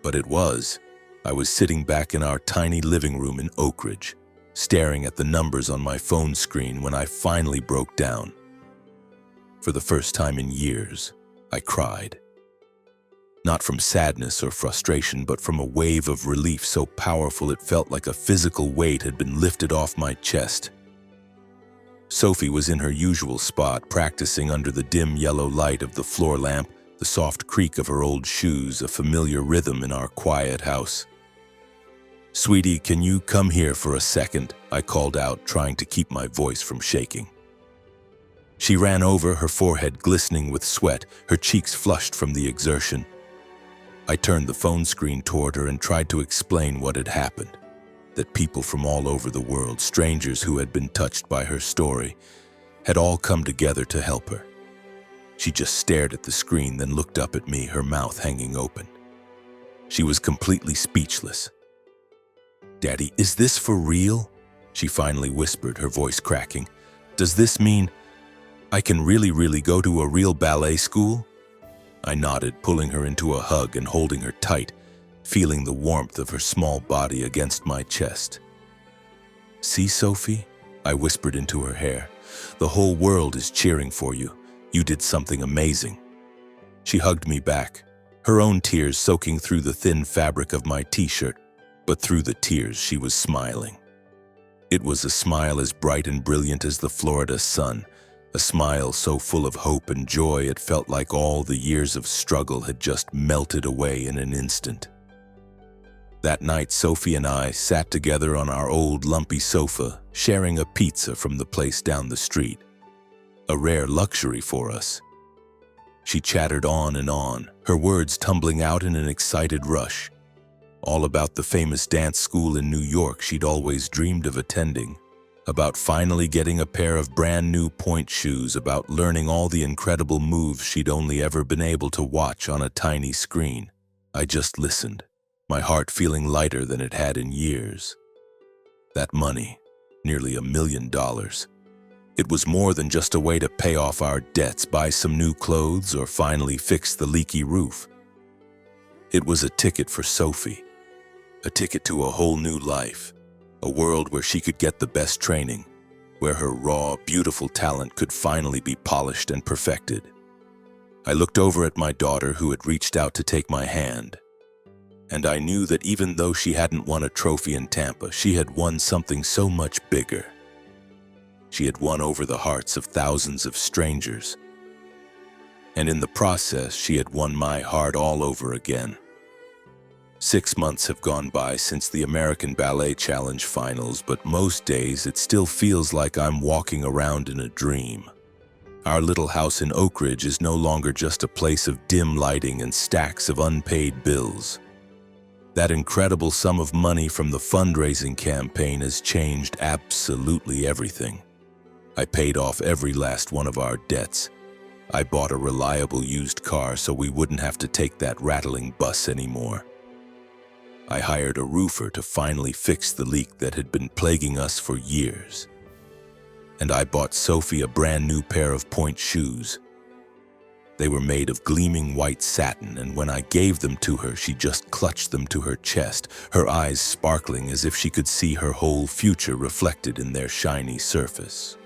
But it was. I was sitting back in our tiny living room in Oak Ridge, staring at the numbers on my phone screen when I finally broke down. For the first time in years, I cried. Not from sadness or frustration, but from a wave of relief so powerful it felt like a physical weight had been lifted off my chest. Sophie was in her usual spot, practicing under the dim yellow light of the floor lamp, the soft creak of her old shoes, a familiar rhythm in our quiet house. "Sweetie, can you come here for a second?" I called out, trying to keep my voice from shaking. She ran over, her forehead glistening with sweat, her cheeks flushed from the exertion. I turned the phone screen toward her and tried to explain what had happened, that people from all over the world, strangers who had been touched by her story, had all come together to help her. She just stared at the screen, then looked up at me, her mouth hanging open. She was completely speechless. "Daddy, is this for real?" she finally whispered, her voice cracking. "Does this mean I can really go to a real ballet school?" I nodded, pulling her into a hug and holding her tight, feeling the warmth of her small body against my chest. "See, Sophie?" I whispered into her hair. "The whole world is cheering for you. You did something amazing." She hugged me back, her own tears soaking through the thin fabric of my t-shirt, but through the tears she was smiling. It was a smile as bright and brilliant as the Florida sun, a smile so full of hope and joy it felt like all the years of struggle had just melted away in an instant. That night, Sophie and I sat together on our old lumpy sofa, sharing a pizza from the place down the street, a rare luxury for us. She chattered on and on, her words tumbling out in an excited rush. all about the famous dance school in New York she'd always dreamed of attending, about finally getting a pair of brand new point shoes, about learning all the incredible moves she'd only ever been able to watch on a tiny screen. I just listened, my heart feeling lighter than it had in years. That money, nearly $1 million. It was more than just a way to pay off our debts, buy some new clothes, or finally fix the leaky roof. It was a ticket for Sophie, a ticket to a whole new life, a world where she could get the best training, where her raw, beautiful talent could finally be polished and perfected. I looked over at my daughter, who had reached out to take my hand, and I knew that even though she hadn't won a trophy in Tampa, she had won something so much bigger. She had won over the hearts of thousands of strangers, and in the process, she had won my heart all over again. 6 months have gone by since the American Ballet Challenge finals, but most days it still feels like I'm walking around in a dream. Our little house in Oak Ridge is no longer just a place of dim lighting and stacks of unpaid bills. That incredible sum of money from the fundraising campaign has changed absolutely everything. I paid off every last one of our debts. I bought a reliable used car so we wouldn't have to take that rattling bus anymore. I hired a roofer to finally fix the leak that had been plaguing us for years. And I bought Sophie a brand new pair of point shoes. They were made of gleaming white satin, and when I gave them to her, she just clutched them to her chest, her eyes sparkling as if she could see her whole future reflected in their shiny surface.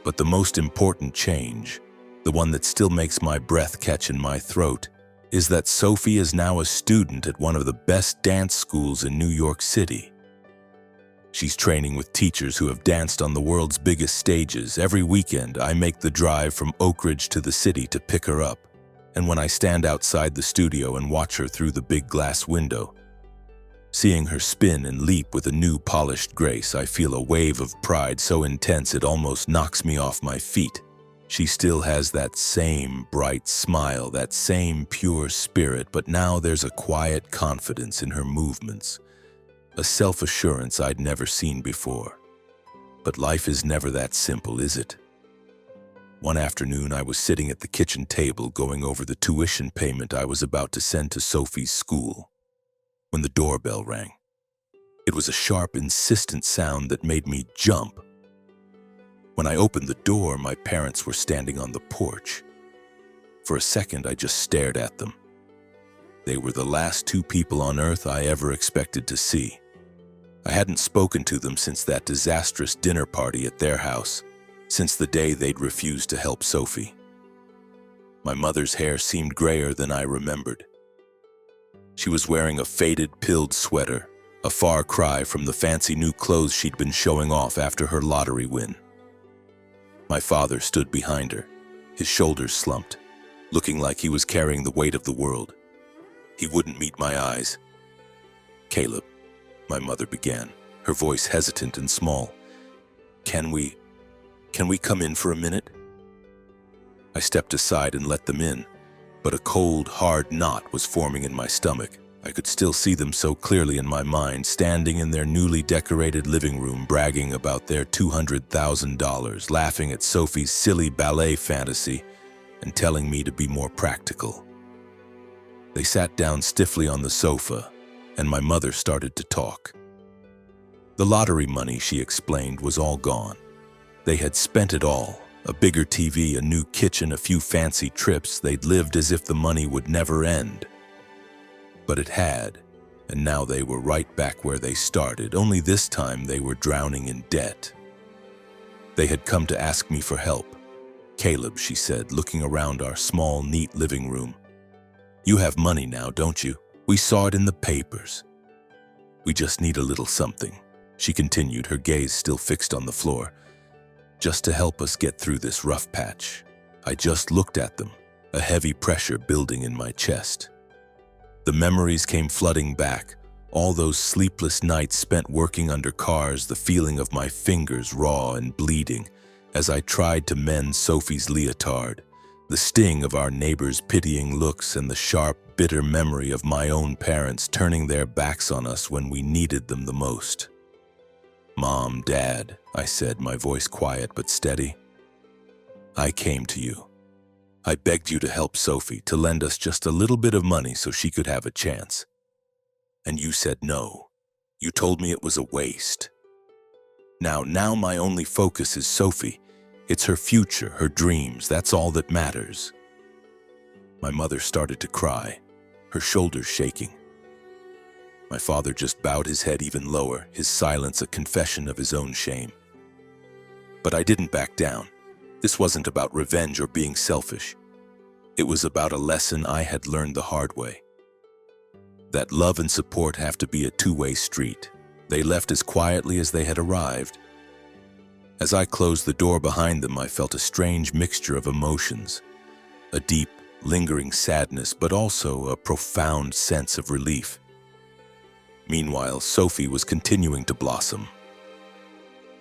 But the most important change, the one that still makes my breath catch in my throat, is that Sophie is now a student at one of the best dance schools in New York City. She's training with teachers who have danced on the world's biggest stages. Every weekend, I make the drive from Oak Ridge to the city to pick her up, and when I stand outside the studio and watch her through the big glass window, seeing her spin and leap with a new polished grace, I feel a wave of pride so intense it almost knocks me off my feet. She still has that same bright smile, that same pure spirit, but now there's a quiet confidence in her movements, a self-assurance I'd never seen before. But life is never that simple, is it? One afternoon, I was sitting at the kitchen table going over the tuition payment I was about to send to Sophie's school, when the doorbell rang. It was a sharp, insistent sound that made me jump. When I opened the door, my parents were standing on the porch. For a second, I just stared at them. They were the last two people on earth I ever expected to see. I hadn't spoken to them since that disastrous dinner party at their house, since the day they'd refused to help Sophie. My mother's hair seemed grayer than I remembered. She was wearing a faded, pilled sweater, a far cry from the fancy new clothes she'd been showing off after her lottery win. My father stood behind her, his shoulders slumped, looking like he was carrying the weight of the world. He wouldn't meet my eyes. "Caleb," my mother began, her voice hesitant and small. Can we come in for a minute?" I stepped aside and let them in, but a cold, hard knot was forming in my stomach. I could still see them so clearly in my mind, standing in their newly decorated living room, bragging about their $200,000, laughing at Sophie's silly ballet fantasy, and telling me to be more practical. They sat down stiffly on the sofa, and my mother started to talk. The lottery money, she explained, was all gone. They had spent it all. A bigger TV, a new kitchen, a few fancy trips. They'd lived as if the money would never end. But it had, and now they were right back where they started, only this time they were drowning in debt. They had come to ask me for help. "Caleb," she said, looking around our small, neat living room. "You have money now, don't you? We saw it in the papers. We just need a little something," she continued, her gaze still fixed on the floor, "just to help us get through this rough patch." I just looked at them, a heavy pressure building in my chest. The memories came flooding back, all those sleepless nights spent working under cars, the feeling of my fingers raw and bleeding as I tried to mend Sophie's leotard, The sting of our neighbors' pitying looks and the sharp, bitter memory of my own parents turning their backs on us when we needed them the most. "Mom, Dad," I said, my voice quiet but steady. "I came to you. I begged you to help Sophie, to lend us just a little bit of money so she could have a chance. And you said no. You told me it was a waste. Now my only focus is Sophie. It's her future, her dreams, that's all that matters." My mother started to cry, her shoulders shaking. My father just bowed his head even lower, his silence a confession of his own shame. But I didn't back down. This wasn't about revenge or being selfish. It was about a lesson I had learned the hard way. That love and support have to be a two-way street. They left as quietly as they had arrived. As I closed the door behind them, I felt a strange mixture of emotions. A deep, lingering sadness, but also a profound sense of relief. Meanwhile, Sophie was continuing to blossom.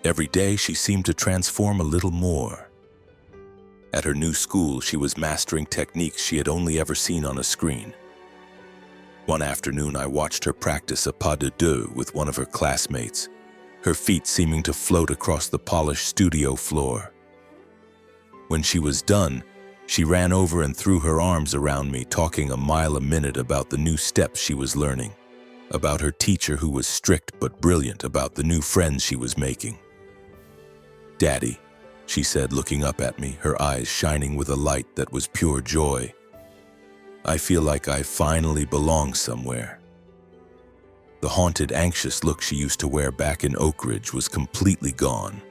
Every day she seemed to transform a little more. At her new school, she was mastering techniques she had only ever seen on a screen. One afternoon, I watched her practice a pas de deux with one of her classmates, her feet seeming to float across the polished studio floor. When she was done, she ran over and threw her arms around me, talking a mile a minute about the new steps she was learning, about her teacher who was strict but brilliant, about the new friends she was making. "Daddy," she said, looking up at me, her eyes shining with a light that was pure joy. "I feel like I finally belong somewhere." The haunted, anxious look she used to wear back in Oak Ridge was completely gone.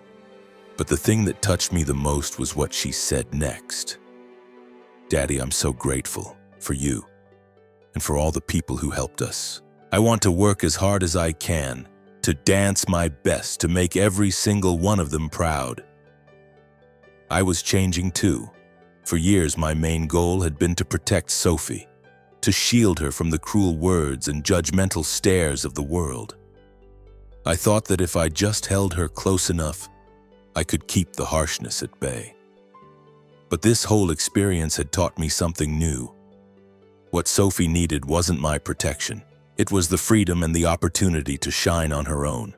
But the thing that touched me the most was what she said next. "Daddy, I'm so grateful for you and for all the people who helped us. I want to work as hard as I can, to dance my best, to make every single one of them proud." I was changing too. For years, my main goal had been to protect Sophie, to shield her from the cruel words and judgmental stares of the world. I thought that if I just held her close enough, I could keep the harshness at bay. But this whole experience had taught me something new. What Sophie needed wasn't my protection. It was the freedom and the opportunity to shine on her own.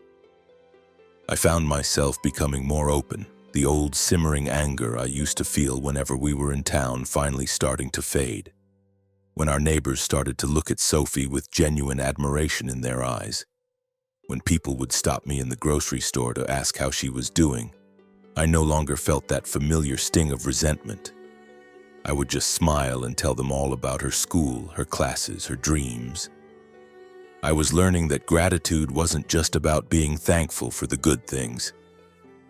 I found myself becoming more open, the old simmering anger I used to feel whenever we were in town finally starting to fade. When our neighbors started to look at Sophie with genuine admiration in their eyes. When people would stop me in the grocery store to ask how she was doing, I no longer felt that familiar sting of resentment. I would just smile and tell them all about her school, her classes, her dreams. I was learning that gratitude wasn't just about being thankful for the good things.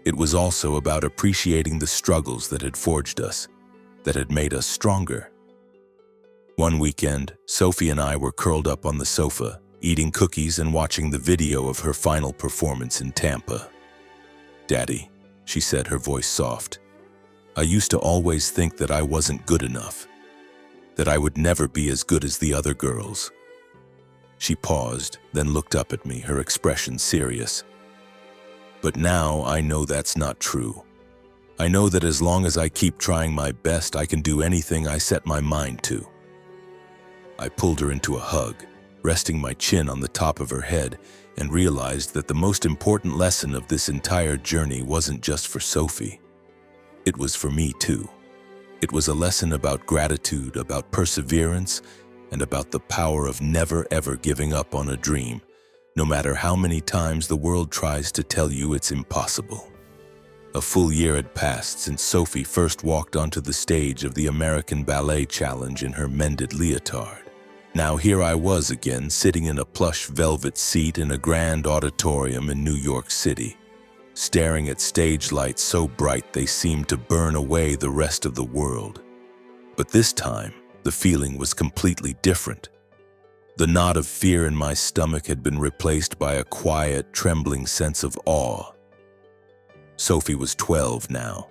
It was also about appreciating the struggles that had forged us, that had made us stronger. One weekend, Sophie and I were curled up on the sofa, eating cookies and watching the video of her final performance in Tampa. "Daddy," she said, her voice soft, "I used to always think that I wasn't good enough, that I would never be as good as the other girls." She paused, then looked up at me, her expression serious. "But now I know that's not true. I know that as long as I keep trying my best, I can do anything I set my mind to." I pulled her into a hug, resting my chin on the top of her head, and realized that the most important lesson of this entire journey wasn't just for Sophie. It was for me too. It was a lesson about gratitude, about perseverance, and about the power of never ever giving up on a dream, no matter how many times the world tries to tell you it's impossible. A full year had passed since Sophie first walked onto the stage of the American Ballet Challenge in her mended leotard. Now here I was again, sitting in a plush velvet seat in a grand auditorium in New York City, staring at stage lights so bright they seemed to burn away the rest of the world. But this time, the feeling was completely different. The knot of fear in my stomach had been replaced by a quiet, trembling sense of awe. Sophie was 12 now.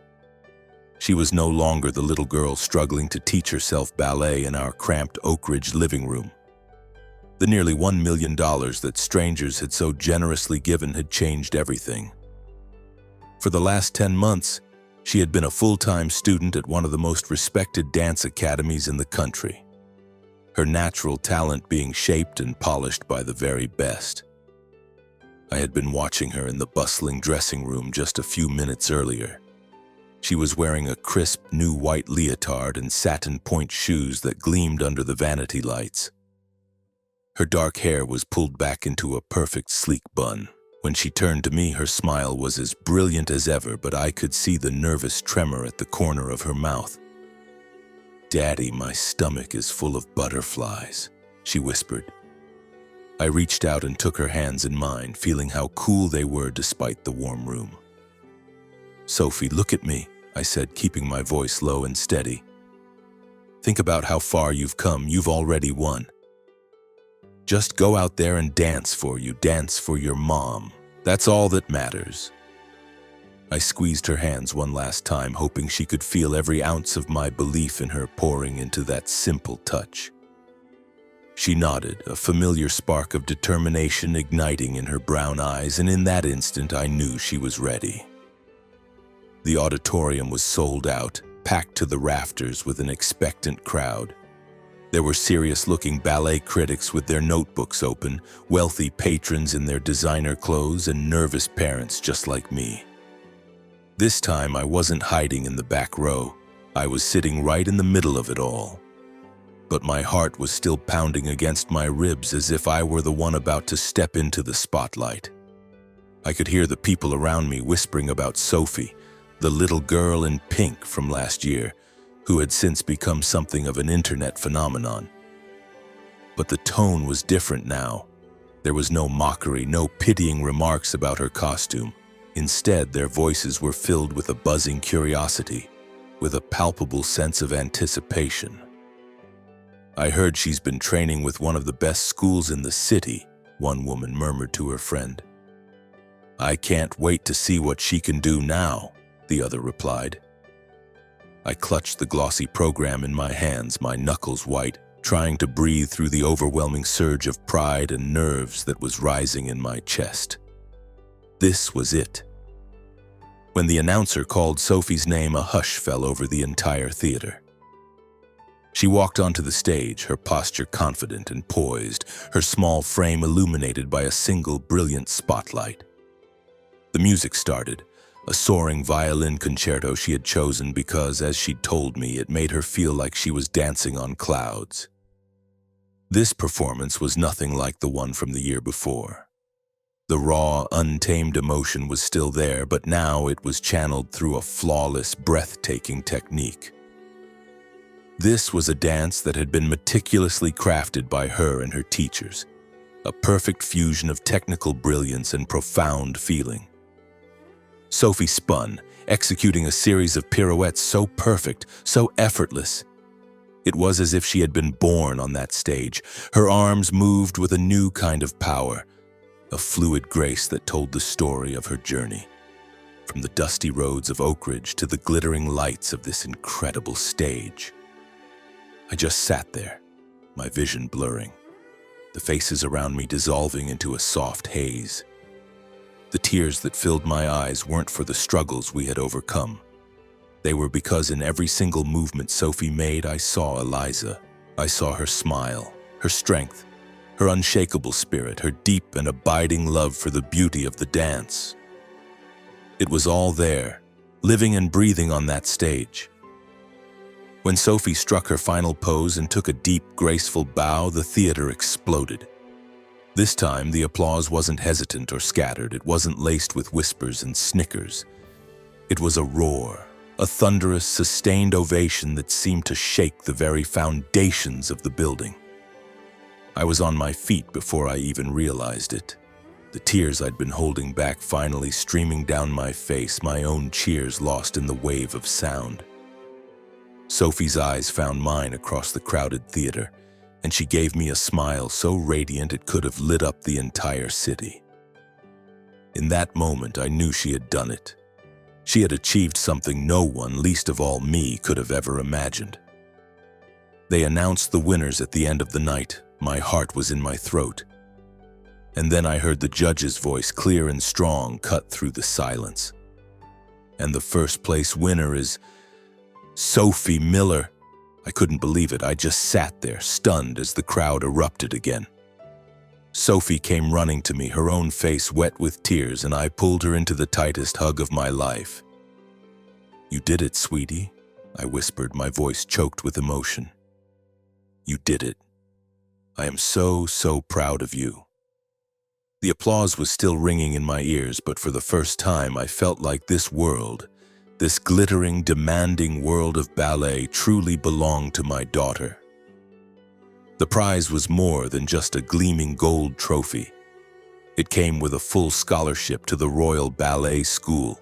She was no longer the little girl struggling to teach herself ballet in our cramped Oak Ridge living room. The nearly $1 million that strangers had so generously given had changed everything. For the last 10 months, She had been a full-time student at one of the most respected dance academies in the country, her natural talent being shaped and polished by the very best. I had been watching her in the bustling dressing room just a few minutes earlier. She was wearing a crisp new white leotard and satin point shoes that gleamed under the vanity lights. Her dark hair was pulled back into a perfect sleek bun. When she turned to me, her smile was as brilliant as ever, but I could see the nervous tremor at the corner of her mouth. "Daddy, my stomach is full of butterflies," she whispered. I reached out and took her hands in mine, feeling how cool they were despite the warm room. "Sophie, look at me," I said, keeping my voice low and steady. "Think about how far you've come. You've already won. Just go out there and dance for your mom. That's all that matters." I squeezed her hands one last time, hoping she could feel every ounce of my belief in her pouring into that simple touch. She nodded, a familiar spark of determination igniting in her brown eyes, and in that instant I knew she was ready. The auditorium was sold out, packed to the rafters with an expectant crowd. There were serious-looking ballet critics with their notebooks open, wealthy patrons in their designer clothes, and nervous parents just like me. This time I wasn't hiding in the back row. I was sitting right in the middle of it all. But my heart was still pounding against my ribs as if I were the one about to step into the spotlight. I could hear the people around me whispering about Sophie, the little girl in pink from last year, who had since become something of an internet phenomenon. But the tone was different now. There was no mockery, no pitying remarks about her costume. Instead, their voices were filled with a buzzing curiosity, with a palpable sense of anticipation. "I heard she's been training with one of the best schools in the city," one woman murmured to her friend. "I can't wait to see what she can do now," the other replied. I clutched the glossy program in my hands, my knuckles white, trying to breathe through the overwhelming surge of pride and nerves that was rising in my chest. This was it. When the announcer called Sophie's name, a hush fell over the entire theater. She walked onto the stage, her posture confident and poised, her small frame illuminated by a single brilliant spotlight. The music started, a soaring violin concerto she had chosen because, as she'd told me, it made her feel like she was dancing on clouds. This performance was nothing like the one from the year before. The raw, untamed emotion was still there, but now it was channeled through a flawless, breathtaking technique. This was a dance that had been meticulously crafted by her and her teachers, a perfect fusion of technical brilliance and profound feeling. Sophie spun, executing a series of pirouettes so perfect, so effortless. It was as if she had been born on that stage. Her arms moved with a new kind of power, a fluid grace that told the story of her journey. From the dusty roads of Oak Ridge to the glittering lights of this incredible stage. I just sat there, my vision blurring, the faces around me dissolving into a soft haze. The tears that filled my eyes weren't for the struggles we had overcome. They were because in every single movement Sophie made, I saw Eliza. I saw her smile, her strength, her unshakable spirit, her deep and abiding love for the beauty of the dance. It was all there, living and breathing on that stage. When Sophie struck her final pose and took a deep, graceful bow, the theater exploded. This time, the applause wasn't hesitant or scattered. It wasn't laced with whispers and snickers. It was a roar, a thunderous, sustained ovation that seemed to shake the very foundations of the building. I was on my feet before I even realized it. The tears I'd been holding back finally streaming down my face, my own cheers lost in the wave of sound. Sophie's eyes found mine across the crowded theater, and she gave me a smile so radiant it could have lit up the entire city. In that moment, I knew she had done it. She had achieved something no one, least of all me, could have ever imagined. They announced the winners at the end of the night. My heart was in my throat. And then I heard the judge's voice, clear and strong, cut through the silence. And the first place winner is Sophie Miller. I couldn't believe it. I just sat there, stunned as the crowd erupted again. Sophie came running to me, her own face wet with tears, and I pulled her into the tightest hug of my life. "You did it, sweetie," I whispered, my voice choked with emotion. "You did it. I am so, so proud of you." The applause was still ringing in my ears, but for the first time I felt like this world, this glittering, demanding world of ballet, truly belonged to my daughter. The prize was more than just a gleaming gold trophy. It came with a full scholarship to the Royal Ballet School,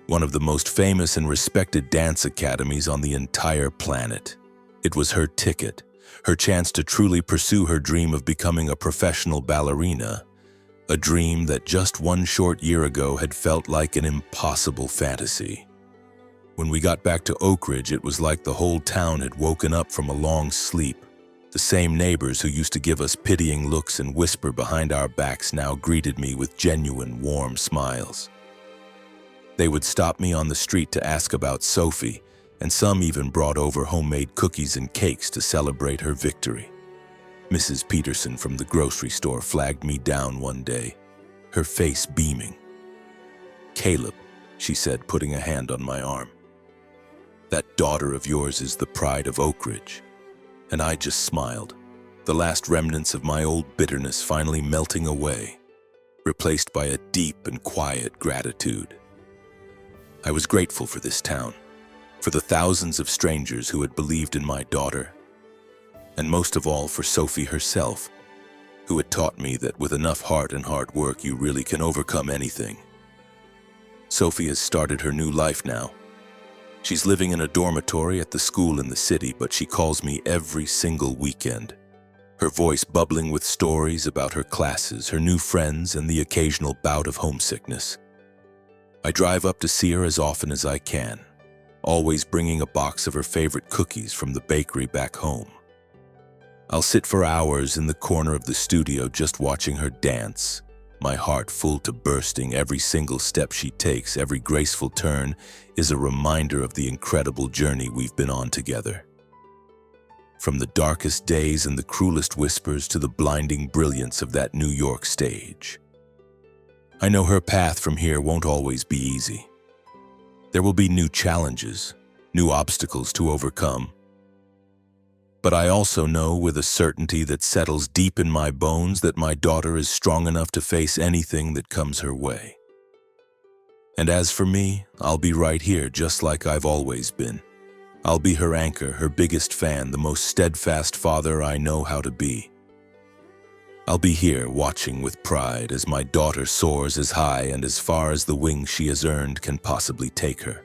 one of the most famous and respected dance academies on the entire planet. It was her ticket, her chance to truly pursue her dream of becoming a professional ballerina, a dream that just one short year ago had felt like an impossible fantasy. When we got back to Oak Ridge, it was like the whole town had woken up from a long sleep. The same neighbors who used to give us pitying looks and whisper behind our backs now greeted me with genuine, warm smiles. They would stop me on the street to ask about Sophie, and some even brought over homemade cookies and cakes to celebrate her victory. Mrs. Peterson from the grocery store flagged me down one day, her face beaming. "Caleb," she said, putting a hand on my arm, "that daughter of yours is the pride of Oak Ridge." And I just smiled, the last remnants of my old bitterness finally melting away, replaced by a deep and quiet gratitude. I was grateful for this town, for the thousands of strangers who had believed in my daughter, and most of all for Sophie herself, who had taught me that with enough heart and hard work you really can overcome anything. Sophie has started her new life now. She's living in a dormitory at the school in the city, but she calls me every single weekend, her voice bubbling with stories about her classes, her new friends, and the occasional bout of homesickness. I drive up to see her as often as I can, always bringing a box of her favorite cookies from the bakery back home. I'll sit for hours in the corner of the studio just watching her dance, my heart full to bursting. Every single step she takes, every graceful turn, is a reminder of the incredible journey we've been on together. From the darkest days and the cruelest whispers to the blinding brilliance of that New York stage. I know her path from here won't always be easy. There will be new challenges, new obstacles to overcome. But I also know with a certainty that settles deep in my bones that my daughter is strong enough to face anything that comes her way. And as for me, I'll be right here just like I've always been. I'll be her anchor, her biggest fan, the most steadfast father I know how to be. I'll be here watching with pride as my daughter soars as high and as far as the wings she has earned can possibly take her.